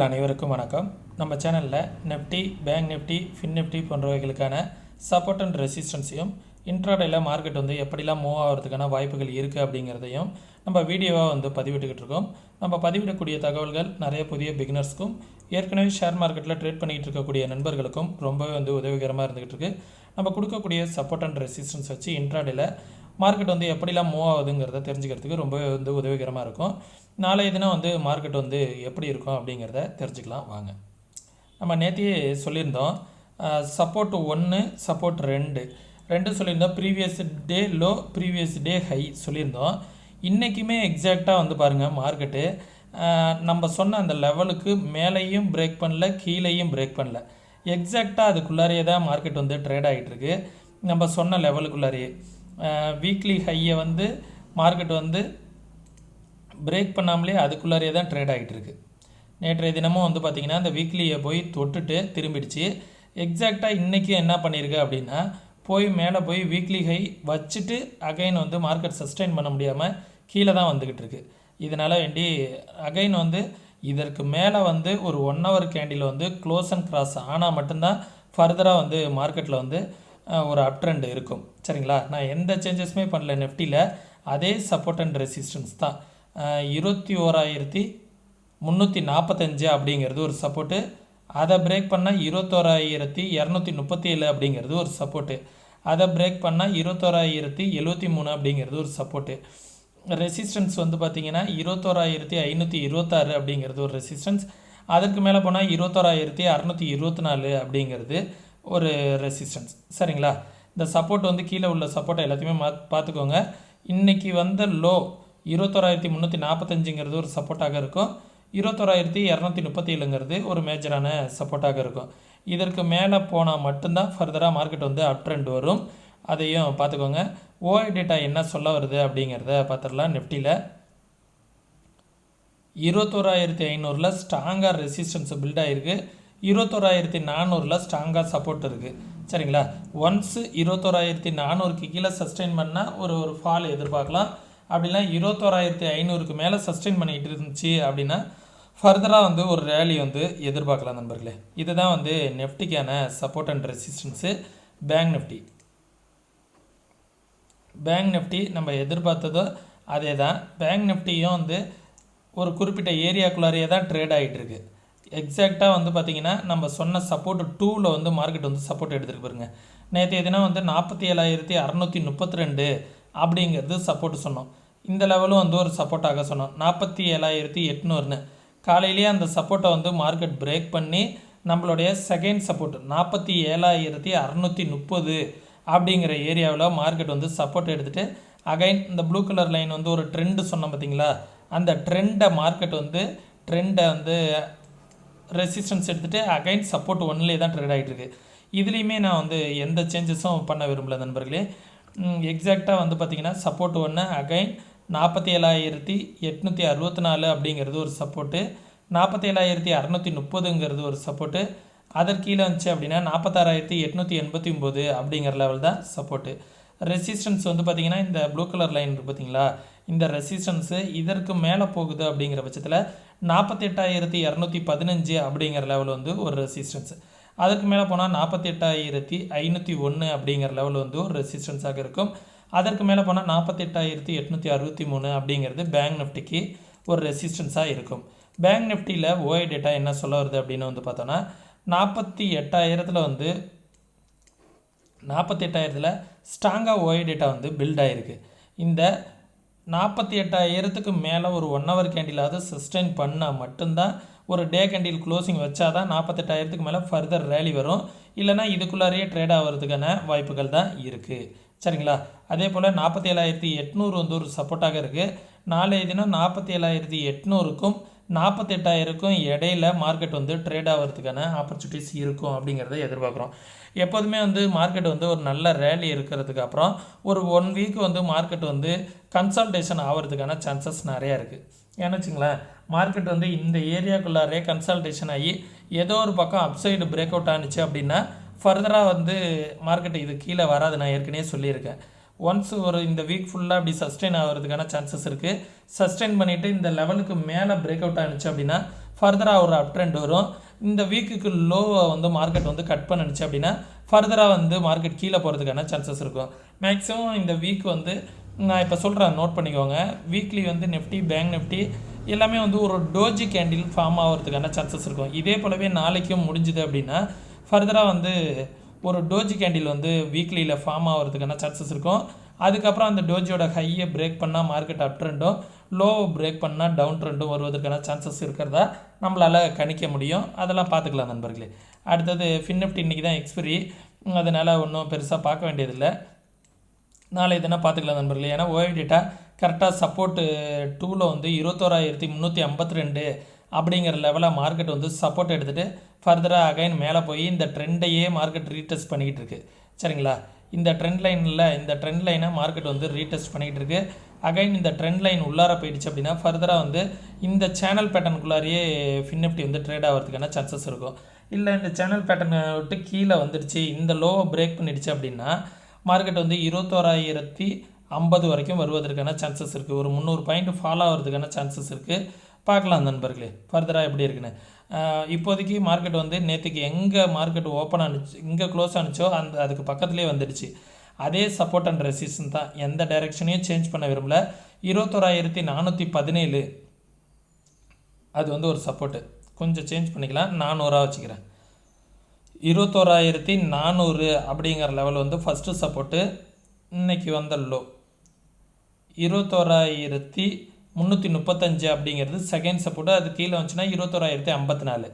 நண்பர்கள் அனைவருக்கும் வணக்கம். நம்ம சேனலில் நிஃப்டி, பேங்க் நிஃப்டி, ஃபின் நிஃப்டி போன்றவைகளுக்கான சப்போர்ட் அண்ட் ரெசிஸ்டன்ஸையும் இன்ட்ராடேயில் மார்க்கெட் எப்படிலாம் மூவ் ஆகிறதுக்கான வாய்ப்புகள் இருக்குது அப்படிங்கிறதையும் நம்ம வீடியோவாக பதிவிட்டுக்கிட்டு இருக்கோம். நம்ம பதிவிடக்கூடிய தகவல்கள் நிறைய புதிய பிகினர்ஸ்க்கும் ஏற்கனவே ஷேர் மார்க்கெட்டில் ட்ரேட் பண்ணிகிட்டு இருக்கக்கூடிய நண்பர்களுக்கும் ரொம்பவே உதவிகரமாக இருந்துகிட்டு இருக்குது. நம்ம கொடுக்கக்கூடிய சப்போர்ட் அண்ட் ரெசிஸ்டன்ஸ் வச்சு இன்ட்ராடேயில் மார்க்கெட் எப்படிலாம் மூவ் ஆகுதுங்கிறத தெரிஞ்சுக்கிறதுக்கு ரொம்பவே உதவிகரமாக இருக்கும். நாளைய தினம் மார்க்கெட் எப்படி இருக்கும் அப்படிங்கிறத தெரிஞ்சுக்கலாம் வாங்க. நம்ம நேற்றையே சொல்லியிருந்தோம், சப்போர்ட் 1, சப்போர்ட் 2 சொல்லியிருந்தோம். Previous day low, previous day high சொல்லியிருந்தோம். இன்றைக்குமே எக்ஸாக்டாக பாருங்கள், மார்க்கெட்டு நம்ம சொன்ன அந்த லெவலுக்கு மேலேயும் பிரேக் பண்ணல, கீழேயும் பிரேக் பண்ணல. எக்ஸாக்டாக அதுக்குள்ளாரையே தான் மார்க்கெட் ட்ரேட் ஆகிட்டுருக்கு. நம்ம சொன்ன லெவலுக்குள்ளாரையே வீக்லி ஹையை மார்க்கெட் பிரேக் பண்ணாமலே அதுக்குள்ளாரையே தான் ட்ரேட் ஆகிட்டு இருக்கு. நேற்றைய தினமும் பார்த்திங்கன்னா அந்த வீக்லியை போய் தொட்டுட்டு திரும்பிடுச்சு. எக்ஸாக்டாக இன்றைக்கி என்ன பண்ணியிருக்கு அப்படின்னா, மேலே போய் வீக்லி ஹை வச்சுட்டு அகைன் மார்க்கெட் சஸ்டெயின் பண்ண முடியாமல் கீழே தான் வந்துக்கிட்டு இருக்கு. இதனால் வேண்டி அகைன் இதற்கு மேலே ஒரு 1 hour candle close and cross ஆனால் மட்டும்தான் ஃபர்தராக மார்க்கெட்டில் ஒரு அப் ட்ரெண்ட் இருக்கும். சரிங்களா? நான் எந்த சேஞ்சஸுமே பண்ணல. நிஃப்டியில் அதே சப்போர்ட் அண்ட் ரெசிஸ்டன்ஸ் தான். 21,345 அப்படிங்கிறது ஒரு சப்போர்ட்டு. அதை பிரேக் பண்ணால் 21,237 அப்படிங்கிறது ஒரு சப்போர்ட்டு. அதை பிரேக் பண்ணால் 21,073 அப்படிங்கிறது ஒரு சப்போர்ட்டு. ரெசிஸ்டன்ஸ் பார்த்திங்கன்னா 21,526 அப்படிங்கிறது ஒரு ரெசிஸ்டன்ஸ். அதற்கு மேலே போனால் 21,624 அப்படிங்கிறது ஒரு ரெசிஸ்டன்ஸ். சரிங்களா? இந்த சப்போர்ட் கீழே உள்ள சப்போர்ட்டை எல்லாத்தையுமே பார்த்துக்கோங்க. இன்றைக்கி லோ 21,345ங்கிறது ஒரு சப்போர்ட்டாக இருக்கும். 21,237ங்கிறது ஒரு மேஜரான சப்போர்ட்டாக இருக்கும். இதற்கு மேலே போனால் மட்டும்தான் ஃபர்தராக மார்க்கெட் அப் ட்ரெண்ட் வரும். அதையும் பார்த்துக்கோங்க. ஓஐ டேட்டா என்ன சொல்ல வருது அப்படிங்கிறத பார்த்துடலாம். நிஃப்டியில் 21,500 ஸ்ட்ராங்காக ரெசிஸ்டன்ஸ் பில்ட் ஆகிருக்கு. 21,400 ஸ்ட்ராங்காக சப்போர்ட் இருக்குது. சரிங்களா? ஒன்ஸ் 21,400க்கு கீழே சஸ்டெயின் பண்ணால் ஒரு ஃபால் எதிர்பார்க்கலாம். அப்படின்னா 21,500க்கு மேலே சஸ்டெயின் பண்ணிகிட்டு இருந்துச்சு அப்படின்னா ஃபர்தராக ஒரு ரேலி எதிர்பார்க்கலாம் நண்பர்களே. இதுதான் நிஃப்டிக்கான support and resistance. Bank Nifty நம்ம எதிர்பார்த்ததோ அதே தான். பேங்க் நிஃப்டியும் ஒரு குறிப்பிட்ட ஏரியாக்குள்ளாரையே தான் ட்ரேட் ஆகிட்டுருக்கு. எக்ஸாக்டாக பார்த்திங்கன்னா நம்ம சொன்ன சப்போர்ட் 2ல் மார்க்கெட் சப்போர்ட் எடுத்துருக்கு பாருங்க. நேற்றைய தினம் 47,632 அப்படிங்கிறது சப்போர்ட் சொன்னோம். இந்த லெவலும் ஒரு சப்போர்ட்டாக சொன்னோம். 47,800ன்னு காலையிலேயே அந்த சப்போர்ட்டை மார்க்கெட் பிரேக் பண்ணி நம்மளுடைய செகண்ட் சப்போர்ட் 47,630 அப்படிங்கிற ஏரியாவில் மார்க்கெட் சப்போர்ட் எடுத்துகிட்டு அகைன் இந்த ப்ளூ கலர் லைன் ஒரு ட்ரெண்டு சொன்னோம் பார்த்திங்களா, அந்த ட்ரெண்டை மார்க்கெட் ட்ரெண்டை ரெசிஸ்டன்ஸ் எடுத்துகிட்டு அகைன் சப்போர்ட் 1லே தான் ட்ரேட் ஆகிட்டுருக்கு. இதுலேயுமே நான் எந்த சேஞ்சஸும் பண்ண விரும்பல நண்பர்களே. எக்ஸாக்டாக பார்த்திங்கன்னா சப்போர்ட் 1 அகைன் 47,864 அப்படிங்கிறது ஒரு சப்போர்ட்டு. 47,630ங்கிறது ஒரு சப்போர்ட்டு. அதற்கு கீழே வந்துச்சு அப்படின்னா 46,889 அப்படிங்கிற லெவல் தான் சப்போர்ட்டு. ரெசிஸ்டன்ஸ் பார்த்திங்கன்னா இந்த ப்ளூ கலர் லைன் இருக்குது பார்த்திங்களா, இந்த ரெசிஸ்டன்ஸு இதற்கு மேலே போகுது அப்படிங்கிற பட்சத்தில் 48,215 அப்படிங்கிற லெவல் ஒரு ரெசிஸ்டன்ஸ். அதற்கு மேலே போனால் 48,501 அப்படிங்கிற லெவல் ஒரு ரெசிஸ்டன்ஸாக இருக்கும். அதற்கு மேலே போனால் 48,863 அப்படிங்கிறது பேங்க் நிஃப்டிக்கு ஒரு ரெசிஸ்டன்ஸாக இருக்கும். பேங்க் நிஃப்டியில் ஓஐ டேட்டா என்ன சொல்ல வருது அப்படின்னு பார்த்தோன்னா 48,000ல் ஸ்ட்ராங்காக ஓஐ டேட்டா பில்ட் ஆகிருக்கு. இந்த 48,000க்கு மேலே ஒரு 1 hour கேண்டிலாவது சஸ்டெயின் பண்ணால் மட்டும்தான், ஒரு டே கேண்டில் க்ளோசிங் வச்சா தான் 48,000க்கு மேலே ஃபர்தர் ரேலி வரும். இல்லைனா இதுக்குள்ளாரையே ட்ரேட் ஆகிறதுக்கான வாய்ப்புகள் தான் இருக்குது. சரிங்களா? அதே போல் 47,800 ஒரு சப்போர்ட்டாக இருக்குது. நாளைய தினம் 47,800க்கும் 48,000க்கும் இடையில மார்க்கெட் ட்ரேட் ஆகிறதுக்கான ஆப்பர்ச்சுனிட்டிஸ் இருக்கும் அப்படிங்கிறத எதிர்பார்க்குறோம். எப்போதுமே மார்க்கெட் ஒரு நல்ல ரேலி இருக்கிறதுக்கு அப்புறம் ஒரு 1 week மார்க்கெட் கன்சால்டேஷன் ஆகிறதுக்கான சான்சஸ் நிறையா இருக்குது. ஏன்னு வச்சுங்களேன், மார்க்கெட் இந்த ஏரியாக்குள்ளாரே கன்சால்டேஷன் ஆகி ஏதோ ஒரு பக்கம் அப்சைடு பிரேக் அவுட் ஆனிச்சு அப்படின்னா ஃபர்தராக மார்க்கெட் இது கீழே வராது. நான் ஏற்கனவே சொல்லியிருக்கேன். ஒன்ஸ் இந்த வீக் ஃபுல்லாக அப்படி சஸ்டெயின் ஆகிறதுக்கான சான்சஸ் இருக்குது. சஸ்டெயின் பண்ணிவிட்டு இந்த லெவலுக்கு மேலே பிரேக் அவுட் ஆனிச்சு அப்படின்னா ஃபர்தராக ஒரு அப் ட்ரெண்ட் வரும். இந்த வீக்குக்கு லோவை வந்து மார்க்கெட் வந்து கட் பண்ணிடுச்சு அப்படின்னா ஃபர்தராக வந்து மார்க்கெட் கீழே போகிறதுக்கான சான்சஸ் இருக்கும். மேக்ஸிமம் இந்த வீக் வந்து நான் இப்போ சொல்கிறேன், நோட் பண்ணிக்கோங்க. வீக்லி வந்து நிஃப்டி, பேங்க் நிஃப்டி எல்லாமே வந்து ஒரு டோஜி கேண்டில் ஃபார்ம் ஆகிறதுக்கான சான்சஸ் இருக்கும். இதே போலவே நாளைக்கும் முடிஞ்சுது அப்படின்னா ஃபர்தராக வந்து ஒரு டோஜி கேண்டில் வந்து வீக்லியில் ஃபார்ம் ஆகிறதுக்கான சான்சஸ் இருக்கும். அதுக்கப்புறம் அந்த டோஜியோட ஹையை பிரேக் பண்ணால் மார்க்கெட் அப் ட்ரெண்டும், லோவை பிரேக் பண்ணால் டவுன் ட்ரெண்டும் வருவதற்கான சான்சஸ் இருக்கிறதா நம்மளால் கணிக்க முடியும். அதெல்லாம் பார்த்துக்கலாம் நண்பர்களே. அடுத்தது ஃபின்னிஃப்டி இன்றைக்கி தான் எக்ஸ்பிரி, அதனால் ஒன்றும் பெருசாக பார்க்க வேண்டியதில்லை. நாளை தினம் பார்த்துக்கலாம் நண்பர்களே. ஏன்னா ஓஐ டேட்டா கரெக்டாக சப்போர்ட்டு 2ல் வந்து 21,352 அப்படிங்கிற லெவலாக மார்க்கெட் வந்து சப்போர்ட் எடுத்துகிட்டு ஃபர்தராக அகைன் மேலே போய் இந்த ட்ரெண்டையே மார்க்கெட் ரீடெஸ்ட் பண்ணிக்கிட்டு இருக்குது. சரிங்களா? இந்த ட்ரெண்ட் லைனை மார்க்கெட் வந்து ரீடெஸ்ட் பண்ணிக்கிட்டு இருக்கு. அகைன் இந்த ட்ரெண்ட் லைன் உள்ளார போயிடுச்சு அப்படின்னா ஃபர்தராக வந்து இந்த சேனல் பேட்டர்னுக்குள்ளாரையே ஃபின்னிஃப்டி வந்து ட்ரேட் ஆகிறதுக்கான சான்சஸ் இருக்கும். இல்லை இந்த சேனல் பேட்டர்னை விட்டு கீழே வந்துடுச்சு, இந்த லோவை பிரேக் பண்ணிடுச்சு அப்படின்னா மார்க்கெட் வந்து 21,050 வரைக்கும் வருவதற்கான சான்சஸ் இருக்குது. ஒரு 300 பாயிண்ட் ஃபாலோ ஆகிறதுக்கான சான்சஸ் இருக்குது. பார்க்கலாம் நண்பர்களே ஃபர்தராக எப்படி இருக்குன்னு. இப்போதைக்கு மார்க்கெட் வந்து நேற்றுக்கு எங்கே மார்க்கெட் ஓப்பன் ஆனிச்சு, இங்கே க்ளோஸ் ஆனிச்சோ அதுக்கு பக்கத்துலேயே வந்துடுச்சு. அதே சப்போர்ட் அண்ட் ரெசிஸ்டன்ஸ் தான், எந்த டைரெக்ஷனையும் சேஞ்ச் பண்ண விரும்பல. 21,417 அது வந்து ஒரு சப்போர்ட்டு. கொஞ்சம் சேஞ்ச் பண்ணிக்கலாம், 400 வச்சுக்கிறேன். 21,400 அப்படிங்கிற லெவல் வந்து ஃபஸ்ட்டு சப்போர்ட்டு. இன்றைக்கி வந்த லோ 21,335 அப்படிங்கிறது செகண்ட் சப்போர்ட்டு. அது கீழே வந்துச்சுன்னா 21,054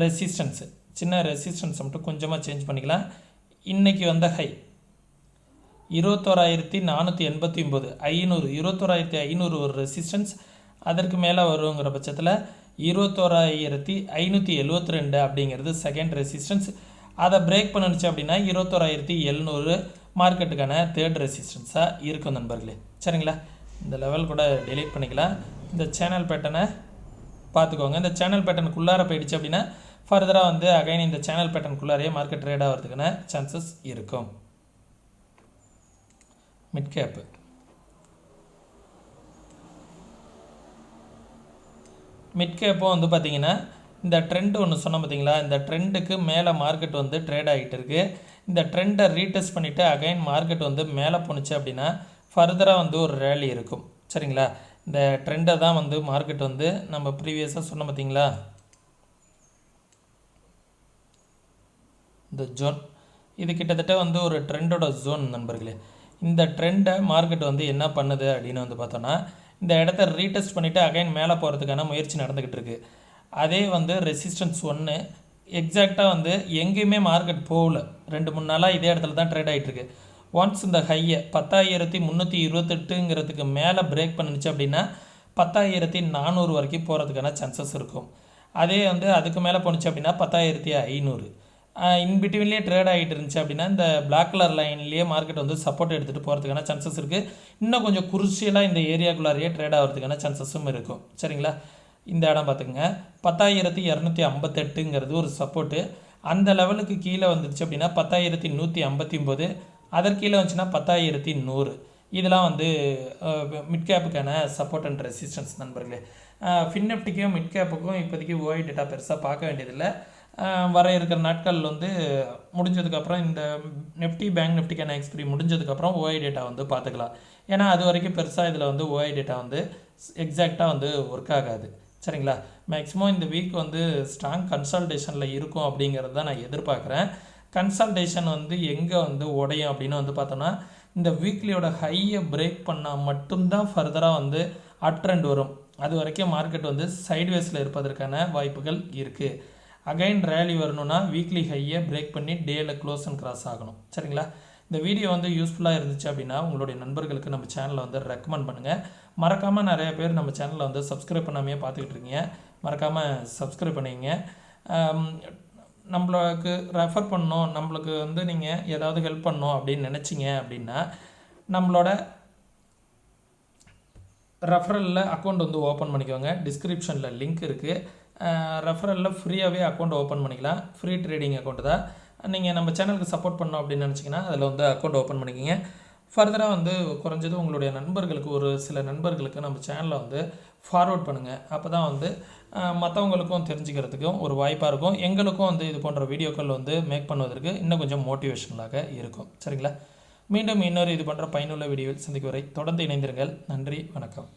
ரெசிஸ்டன்ஸு. சின்ன ரெசிஸ்டன்ஸ் மட்டும் கொஞ்சமாக சேஞ்ச் பண்ணிக்கலாம். இன்றைக்கி வந்த ஹை 21,489 500 21,500 ஒரு ரெசிஸ்டன்ஸ். அதற்கு மேலே வருங்கிற பட்சத்தில் 21,572 அப்படிங்கிறது செகண்ட் ரெசிஸ்டன்ஸ். அதை பிரேக் பண்ணிடுச்சு அப்படின்னா 21,700 மார்க்கெட்டுக்கான தேர்ட் ரெசிஸ்டன்ஸாக இருக்கும் நண்பர்களே. சரிங்களா? இந்த லெவல் கூட டெலீட் பண்ணிக்கலாம். இந்த சேனல் பேட்டர்னை பார்த்துக்கோங்க. இந்த சேனல் பேட்டர்னுக்குள்ளார போயிடுச்சு அப்படின்னா ஃபர்தராக வந்து அகைன் இந்த சேனல் பேட்டர்னுக்குள்ளாரையே மார்க்கெட் ட்ரேட் ஆகிறதுக்கான சான்சஸ் இருக்கும். மிட் கேப்பு வந்து பார்த்திங்கன்னா இந்த ட்ரெண்டு ஒன்று சொன்னோம் பார்த்தீங்களா, இந்த ட்ரெண்டுக்கு மேலே மார்க்கெட் வந்து ட்ரேட் ஆகிட்டு இருக்குது. இந்த ட்ரெண்டை ரீடெஸ்ட் பண்ணிவிட்டு அகைன் மார்க்கெட் வந்து மேலே போணுச்சு அப்படின்னா ஃபர்தராக வந்து ஒரு ரேலி இருக்கும். சரிங்களா? இந்த ட்ரெண்டை தான் வந்து மார்க்கெட் வந்து நம்ம ப்ரீவியஸாக சொன்னோம் பார்த்தீங்களா, இந்த ஜோன் இது கிட்டத்தட்ட வந்து ஒரு ட்ரெண்டோட ஜோன் நண்பர்களே. இந்த ட்ரெண்டை மார்க்கெட் வந்து என்ன பண்ணுது அப்படின்னு வந்து பார்த்தோன்னா இந்த இடத்த ரீடெஸ்ட் பண்ணிவிட்டு அகைன் மேலே போகிறதுக்கான முயற்சி நடந்துக்கிட்டு இருக்குது. அதே வந்து ரெசிஸ்டன்ஸ் 1 எக்ஸாக்டாக வந்து எங்கேயுமே மார்க்கெட் போகல, 2-3 நாளாக இதே இடத்துல தான் ட்ரேட் ஆகிட்டுருக்கு. ஒன்ஸ் இந்த ஹையை 10,328ங்கிறதுக்கு மேலே பிரேக் பண்ணிச்சு அப்படின்னா 10,400 வரைக்கும் போகிறதுக்கான சான்சஸ் இருக்கும். அதே வந்து அதுக்கு மேலே போணுச்சு அப்படின்னா 10,500 இன்பிட்வீன்லேயே ட்ரேட் ஆகிட்டு இருந்துச்சு அப்படின்னா இந்த பிளாக் கலர் லைன்லேயே மார்க்கெட் வந்து சப்போர்ட் எடுத்துகிட்டு போகிறதுக்கான சான்சஸ் இருக்குது. இன்னும் கொஞ்சம் குருஷியலாக இந்த ஏரியாக்குள்ளாரையே ட்ரேட் ஆகிறதுக்கான சான்சஸும் இருக்கும். சரிங்களா? இந்த இடம் பார்த்துக்குங்க, 10,258ங்கிறது ஒரு சப்போர்ட்டு. அந்த லெவலுக்கு கீழே வந்துடுச்சு அப்படின்னா 10,159, அதற்கு கீழே வந்துச்சுன்னா 10,100. இதெல்லாம் வந்து மிட் கேப்புக்கான சப்போர்ட் அண்ட் ரெசிஸ்டன்ஸ் நண்பர்களே. ஃபின்னிஃப்டிக்கும் மிட் கேப்புக்கும் இப்போதைக்கு ஓஐ டேட்டா பெருசாக பார்க்க வேண்டியதில்லை. வர இருக்கிற நாட்கள் வந்து முடிஞ்சதுக்கப்புறம் இந்த நிஃப்டி பேங்க் நிஃப்டிக்கான எக்ஸ்பிரி முடிஞ்சதுக்கப்புறம் ஓஐ டேட்டா வந்து பார்த்துக்கலாம். ஏன்னா அது வரைக்கும் பெருசாக இதில் வந்து ஓஐ டேட்டா வந்து எக்ஸாக்டாக வந்து ஒர்க் ஆகாது. சரிங்களா? மேக்ஸிமம் இந்த வீக் வந்து ஸ்ட்ராங் கன்சல்டேஷனில் இருக்கும் அப்படிங்கிறது தான் நான் எதிர்பார்க்குறேன். கன்சல்டேஷன் வந்து எங்கே வந்து உடையும் அப்படின்னு வந்து பார்த்தோன்னா இந்த வீக்லியோட ஹையை பிரேக் பண்ணால் மட்டும்தான் ஃபர்தராக வந்து அப் ட்ரெண்ட் வரும். அது வரைக்கும் மார்க்கெட் வந்து சைட்வேஸில் இருப்பதற்கான வாய்ப்புகள் இருக்குது. அகைன் ரேலி வரணும்னா வீக்லி ஹையை பிரேக் பண்ணி டேயில் க்ளோஸ் அண்ட் கிராஸ் ஆகணும். சரிங்களா? இந்த வீடியோ வந்து யூஸ்ஃபுல்லாக இருந்துச்சு அப்படின்னா உங்களுடைய நண்பர்களுக்கு நம்ம சேனலை வந்து ரெக்கமெண்ட் பண்ணுங்கள். மறக்காமல் நிறைய பேர் நம்ம சேனலை வந்து சப்ஸ்கிரைப் பண்ணாமையே பார்த்துக்கிட்டு இருக்கீங்க, மறக்காமல் சப்ஸ்கிரைப் பண்ணிங்க. நம்மளுக்கு ரெஃபர் பண்ணணும், நம்மளுக்கு வந்து நீங்கள் ஏதாவது ஹெல்ப் பண்ணணும் அப்படின்னு நினச்சிங்க அப்படின்னா நம்மளோட ரெஃபரலில் அக்கௌண்ட் வந்து ஓப்பன் பண்ணிக்கோங்க. டிஸ்கிரிப்ஷனில் லிங்க் இருக்குது. ரெஃபரலில் ஃப்ரீயாகவே அக்கௌண்ட் ஓப்பன் பண்ணிக்கலாம். ஃப்ரீ ட்ரேடிங் அக்கௌண்ட் தான். நீங்கள் நம்ம சேனலுக்கு சப்போர்ட் பண்ணோம் அப்படின்னு நினச்சிங்கன்னா அதில் வந்து அக்கௌண்ட் ஓப்பன் பண்ணிக்கோங்க. ஃபர்தராக வந்து குறைஞ்சது உங்களுடைய நண்பர்களுக்கு ஒரு சில நண்பர்களுக்கு நம்ம சேனலை வந்து ஃபார்வர்ட் பண்ணுங்கள். அப்போ தான் வந்து மற்றவங்களுக்கும் தெரிஞ்சுக்கிறதுக்கும் ஒரு வாய்ப்பாக இருக்கும். எங்களுக்கும் வந்து இது போன்ற வீடியோக்கள் வந்து மேக் பண்ணுவதற்கு இன்னும் கொஞ்சம் மோட்டிவேஷனலாக இருக்கும். சரிங்களா? மீண்டும் இன்னொரு இது போன்ற பயனுள்ள வீடியோவில் சந்திக்கும் வரை தொடர்ந்து இணைந்திருங்கள். நன்றி, வணக்கம்.